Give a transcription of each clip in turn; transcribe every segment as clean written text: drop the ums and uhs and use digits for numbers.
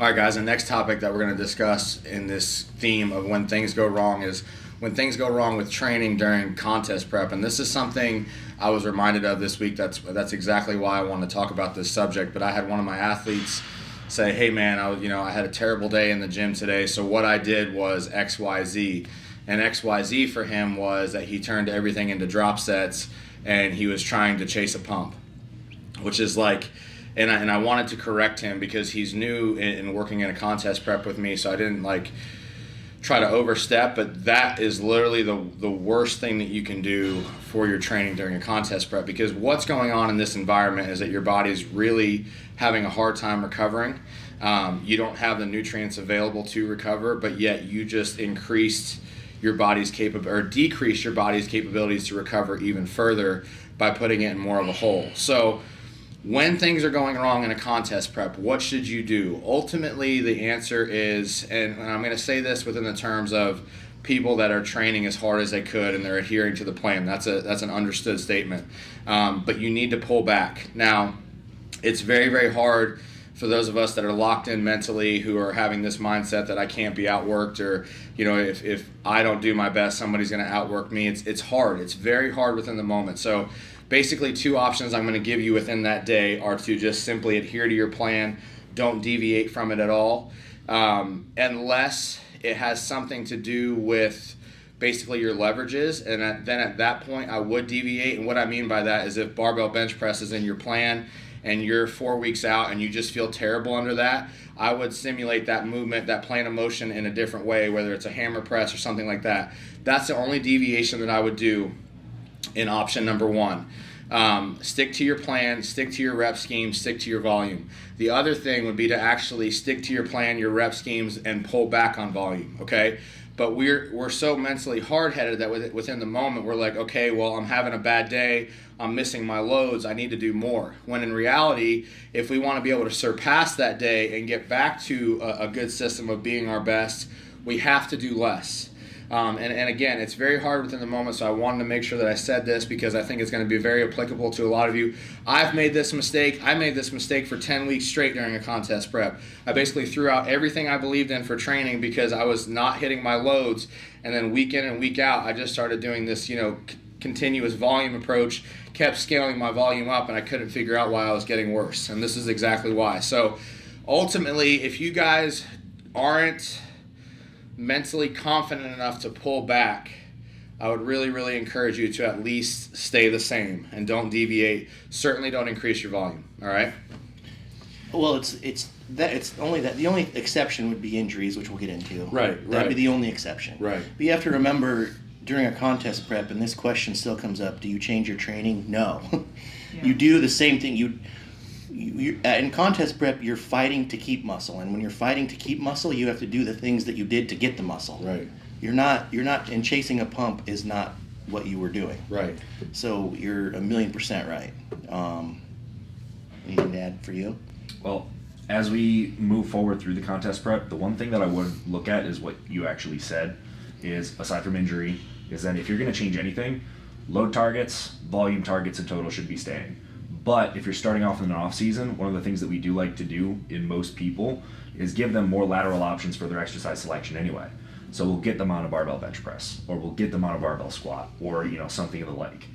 All right, guys, the next topic that we're going to discuss in this theme of when things go wrong is when things go wrong with training during contest prep. And this is something I was reminded of this week. That's exactly why I wanted to talk about this subject. But I had one of my athletes say, hey, man, I had a terrible day in the gym today. So what I did was XYZ. And XYZ for him was that he turned everything into drop sets and he was trying to chase a pump, which is like... And I wanted to correct him because he's new in working in a contest prep with me, so I didn't try to overstep. But that is literally the worst thing that you can do for your training during a contest prep, because what's going on in this environment is that your body's really having a hard time recovering. You don't have the nutrients available to recover, but yet you just decreased your body's capabilities to recover even further by putting it in more of a hole. So when things are going wrong in a contest prep, what should you do? Ultimately, the answer is, and I'm going to say this within the terms of people that are training as hard as they could and they're adhering to the plan. That's an understood statement. But you need to pull back. Now, it's very, very hard for those of us that are locked in mentally, who are having this mindset that I can't be outworked, or if I don't do my best, somebody's going to outwork me. It's hard. It's very hard within the moment. So basically, two options I'm going to give you within that day are to just simply adhere to your plan. Don't deviate from it at all, unless it has something to do with basically your leverages. And then at that point, I would deviate. And what I mean by that is if barbell bench press is in your plan and you're 4 weeks out and you just feel terrible under that, I would simulate that movement, that plan of motion in a different way, whether it's a hammer press or something like that. That's the only deviation that I would do in option number one. Stick to your plan, stick to your rep scheme, stick to your volume. The other thing would be to actually stick to your plan, your rep schemes, and pull back on volume, okay? But we're so mentally hard-headed that within the moment we're like, okay, well, I'm having a bad day, I'm missing my loads, I need to do more. When in reality, if we want to be able to surpass that day and get back to a good system of being our best, we have to do less. And again, it's very hard within the moment, so I wanted to make sure that I said this because I think it's going to be very applicable to a lot of you. I've made this mistake. I made this mistake for 10 weeks straight during a contest prep. I basically threw out everything I believed in for training because I was not hitting my loads, and then week in and week out, I just started doing this, continuous volume approach, kept scaling my volume up, and I couldn't figure out why I was getting worse, and this is exactly why. So ultimately, if you guys aren't mentally confident enough to pull back, I would really, really encourage you to at least stay the same and don't deviate. Certainly don't increase your volume. All right? Well, it's only that. The only exception would be injuries, which we'll get into. Right. That'd be the only exception. Right. But you have to remember, during a contest prep, and this question still comes up: do you change your training? No. Yeah. You do the same thing. You in contest prep, you're fighting to keep muscle, and when you're fighting to keep muscle, you have to do the things that you did to get the muscle. Right. You're not, and chasing a pump is not what you were doing. Right. So you're 1,000,000% right. Anything to add for you? Well, as we move forward through the contest prep, the one thing that I would look at is what you actually said, is aside from injury, is that if you're going to change anything, load targets, volume targets, and total should be staying. But if you're starting off in an off season, one of the things that we do like to do in most people is give them more lateral options for their exercise selection anyway. So we'll get them on a barbell bench press, or we'll get them on a barbell squat, or something of the like.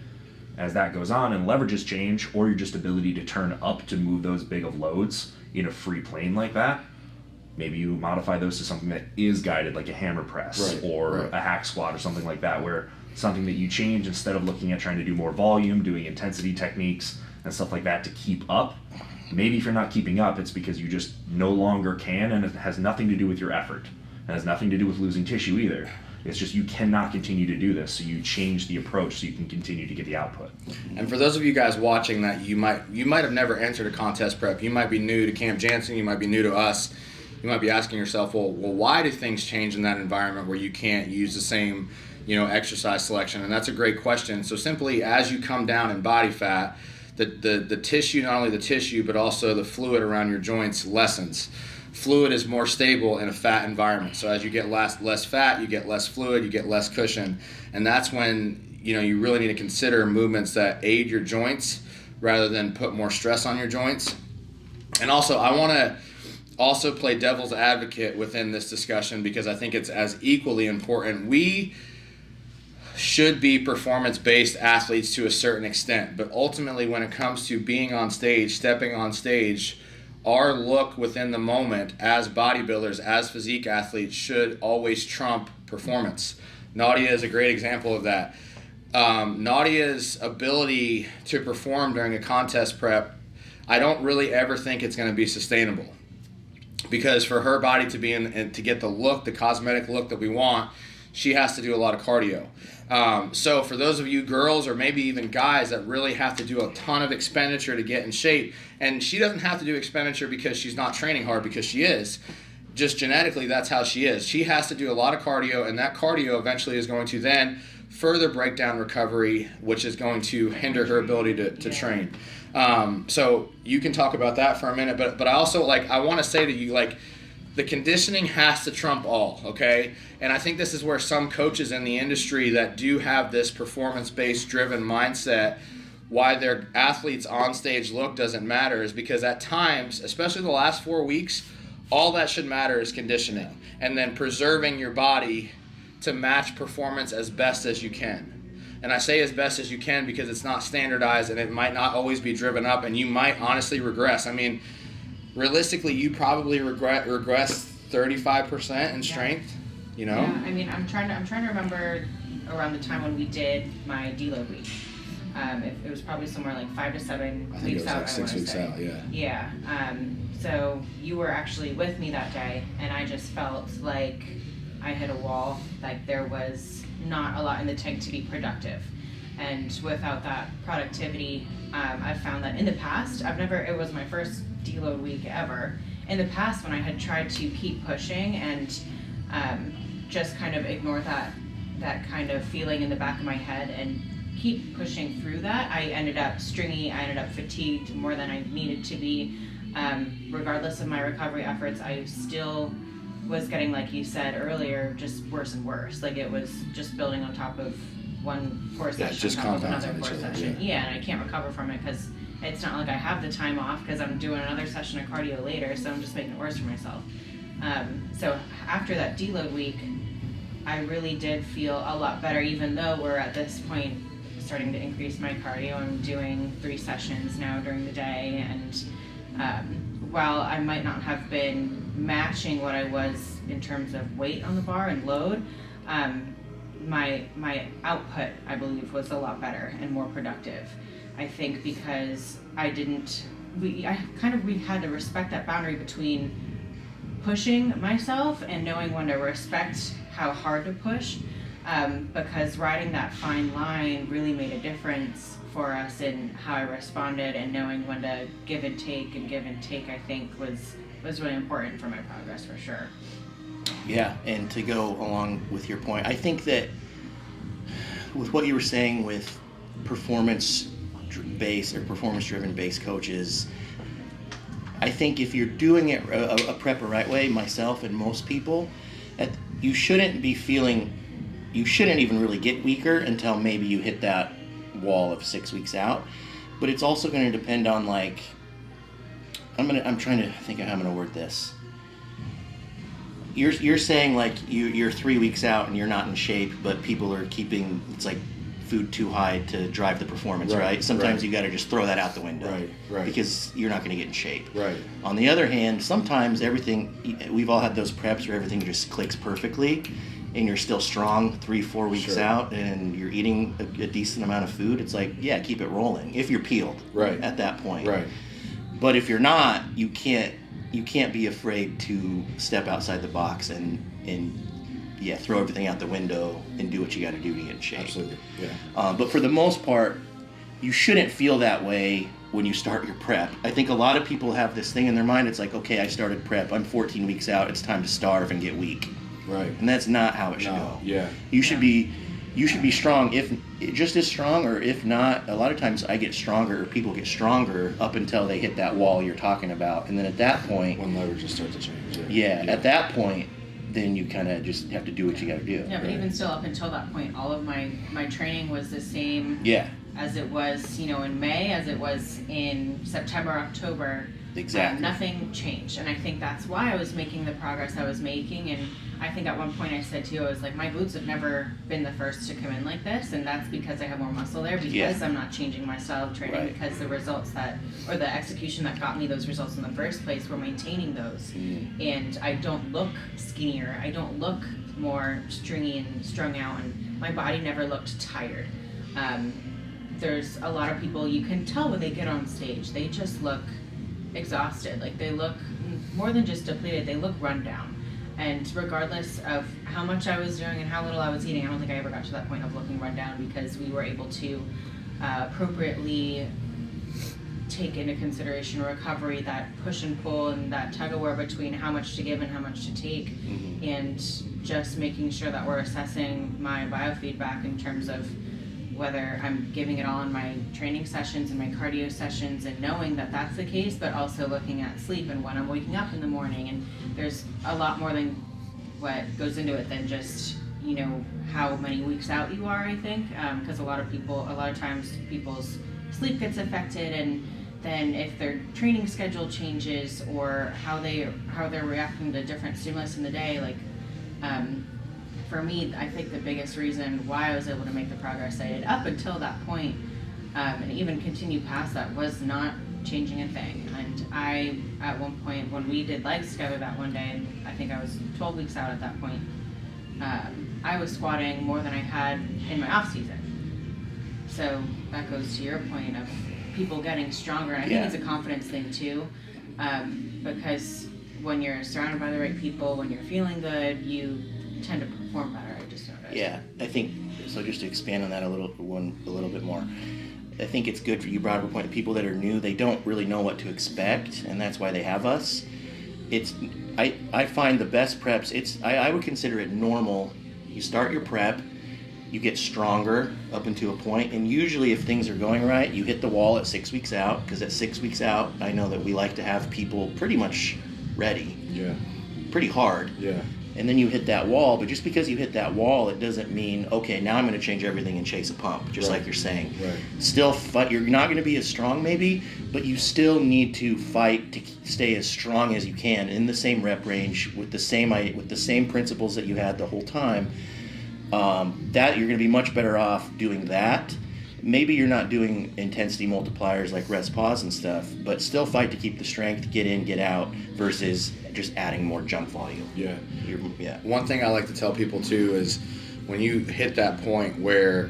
As that goes on and leverages change, or your just ability to turn up to move those big of loads in a free plane like that, maybe you modify those to something that is guided, like a hammer press or a hack squat or something like that, where something that you change, instead of looking at trying to do more volume, doing intensity techniques and stuff like that to keep up. Maybe if you're not keeping up, it's because you just no longer can, and it has nothing to do with your effort. It has nothing to do with losing tissue either. It's just you cannot continue to do this, so you change the approach so you can continue to get the output. And for those of you guys watching that you might have never entered a contest prep, you might be new to Camp Jansen, you might be new to us, you might be asking yourself, well, why do things change in that environment where you can't use the same exercise selection? And that's a great question. So simply, as you come down in body fat, the tissue, not only the tissue, but also the fluid around your joints lessens. Fluid is more stable in a fat environment. So as you get less fat, you get less fluid, you get less cushion. And that's when you really need to consider movements that aid your joints rather than put more stress on your joints. And also, I want to also play devil's advocate within this discussion because I think it's as equally important. We should be performance-based athletes to a certain extent, but ultimately when it comes to being on stage, stepping on stage, our look within the moment as bodybuilders, as physique athletes, should always trump performance. Nadia is a great example of that. Nadia's ability to perform during a contest prep, I don't really ever think it's going to be sustainable, because for her body to be in and to get the look, the cosmetic look that we want, she has to do a lot of cardio. So for those of you girls or maybe even guys that really have to do a ton of expenditure to get in shape, and she doesn't have to do expenditure because she's not training hard, because she is, just genetically that's how she is. She has to do a lot of cardio, and that cardio eventually is going to then further break down recovery, which is going to hinder her ability to train. So you can talk about that for a minute, but I also I want to say to you, the conditioning has to trump all, okay? And I think this is where some coaches in the industry that do have this performance-based driven mindset, why their athletes on stage look doesn't matter, is because at times, especially the last 4 weeks, all that should matter is conditioning and then preserving your body to match performance as best as you can. And I say as best as you can because it's not standardized and it might not always be driven up, and you might honestly regress. I mean, realistically, you probably regress 35% in strength, you know? Yeah, I mean, I'm trying to remember around the time when we did my deload week. It was probably somewhere like 5 to 7 I think weeks it was out. like 6 weeks out, yeah. Yeah. So you were actually with me that day, and I just felt like I hit a wall. Like there was not a lot in the tank to be productive, and without that productivity, I've found that in the past, it was my first deload week ever. In the past, when I had tried to keep pushing and just kind of ignore that kind of feeling in the back of my head and keep pushing through that, I ended up stringy, I ended up fatigued more than I needed to be. Regardless of my recovery efforts, I still was getting, like you said earlier, just worse and worse. Like it was just building on top of one poor session, just on top of compounds another on poor each other, session. Yeah, and I can't recover from it because it's not like I have the time off because I'm doing another session of cardio later, so I'm just making it worse for myself. So after that deload week, I really did feel a lot better, even though we're at this point starting to increase my cardio. I'm doing 3 sessions now during the day, and while I might not have been matching what I was in terms of weight on the bar and load, my output, I believe, was a lot better and more productive. I think because we had to respect that boundary between pushing myself and knowing when to respect how hard to push, because riding that fine line really made a difference for us in how I responded, and knowing when to give and take, I think was really important for my progress for sure. Yeah, and to go along with your point, I think that with what you were saying with performance-based or performance-driven based coaches, I think if you're doing it a prep the right way, myself and most people, you shouldn't even really get weaker until maybe you hit that wall of 6 weeks out. But it's also going to depend on I'm trying to think of how I'm going to word this. You're saying you're 3 weeks out and you're not in shape, but people are keeping food too high to drive the performance, right? Sometimes you got to just throw that out the window, right? Because you're not going to get in shape. Right. On the other hand, sometimes we've all had those preps where everything just clicks perfectly, and you're still strong 3-4 weeks out, and you're eating a decent amount of food. It's keep it rolling if you're peeled. Right. At that point. Right. But if you're not, you can't be afraid to step outside the box and throw everything out the window and do what you got to do to get in shape. Absolutely. Yeah. But for the most part, you shouldn't feel that way when you start your prep. I think a lot of people have this thing in their mind. It's okay, I started prep. I'm 14 weeks out. It's time to starve and get weak. Right. And that's not how it should go. Yeah. You should be strong, if just as strong, or if not, a lot of times I get stronger, or people get stronger up until they hit that wall you're talking about. And then at that point, when leverage starts to change. At that point, then you kind of just have to do what you got to do. Yeah, but even still, up until that point, all of my training was the same as it was, in May, as it was in September, October. Exactly. Nothing changed, and I think that's why I was making the progress I was making. And I think at one point I said to you, I was like, my glutes have never been the first to come in like this, and that's because I have more muscle there, because Yeah. I'm not changing my style of training, Right. because the results that, or the execution that got me those results in the first place, were maintaining those. And I don't look skinnier, I don't look more stringy and strung out, and my body never looked tired. There's a lot of people, you can tell when they get on stage, they just look exhausted. Like, they look more than just depleted, they look run down. And regardless of how much I was doing and how little I was eating, I don't think I ever got to that point of looking run down, because we were able to appropriately take into consideration recovery, that push and pull and that tug of war between how much to give and how much to take, and just making sure that we're assessing my biofeedback in terms of whether I'm giving it all in my training sessions and my cardio sessions, and knowing that that's the case, but also looking at sleep and when I'm waking up in the morning. And there's a lot more than what goes into it than just, you know, how many weeks out you are, I think, because a lot of times people's sleep gets affected, and then if their training schedule changes, or how they're reacting to different stimulus in the day, like, for me, I think the biggest reason why I was able to make the progress I did up until that point, and even continue past that, was not changing a thing. And I, at one point, when we did legs together that one day, and I think I was 12 weeks out at that point, I was squatting more than I had in my off season. So that goes to your point of people getting stronger. And I think it's a confidence thing too, because when you're surrounded by the right people, when you're feeling good, you tend to perform better. I just noticed. Yeah, I think so. Just to expand on that a little bit more, I think it's good for you. Brought up a point of people that are new; they don't really know what to expect, and that's why they have us. I find the best preps. I would consider it normal. You start your prep, you get stronger up until a point, and usually if things are going right, you hit the wall at 6 weeks out. Because at 6 weeks out, I know that we like to have people pretty much ready. Yeah. Pretty hard. Yeah. And then you hit that wall, but just because you hit that wall, it doesn't mean, okay, now I'm going to change everything and chase a pump, just like you're saying. Right. Still fight. You're not going to be as strong maybe, but you still need to fight to stay as strong as you can in the same rep range with the same principles that you had the whole time. That you're going to be much better off doing that. Maybe you're not doing intensity multipliers like rest pause and stuff, but still fight to keep the strength, get in, get out, versus just adding more jump volume. Yeah. Yeah. One thing I like to tell people too is when you hit that point where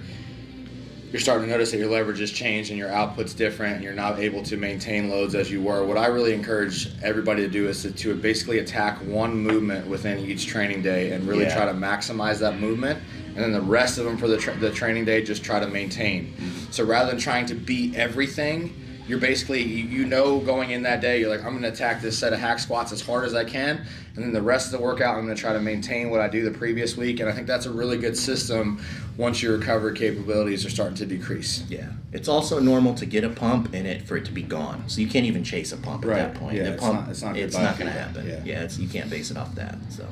you're starting to notice that your leverage has changed and your output's different and you're not able to maintain loads as you were, what I really encourage everybody to do is to basically attack one movement within each training day and really try to maximize that movement, and then the rest of them for the training day just try to maintain. So rather than trying to beat everything, you're basically, you know, going in that day, you're like, I'm going to attack this set of hack squats as hard as I can, and then the rest of the workout, I'm going to try to maintain what I do the previous week. And I think that's a really good system once your recovery capabilities are starting to decrease. Yeah. It's also normal to get a pump and for it to be gone. So you can't even chase a pump at that point. Yeah, The pump, it's not going to happen. Yeah. You can't base it off that. So.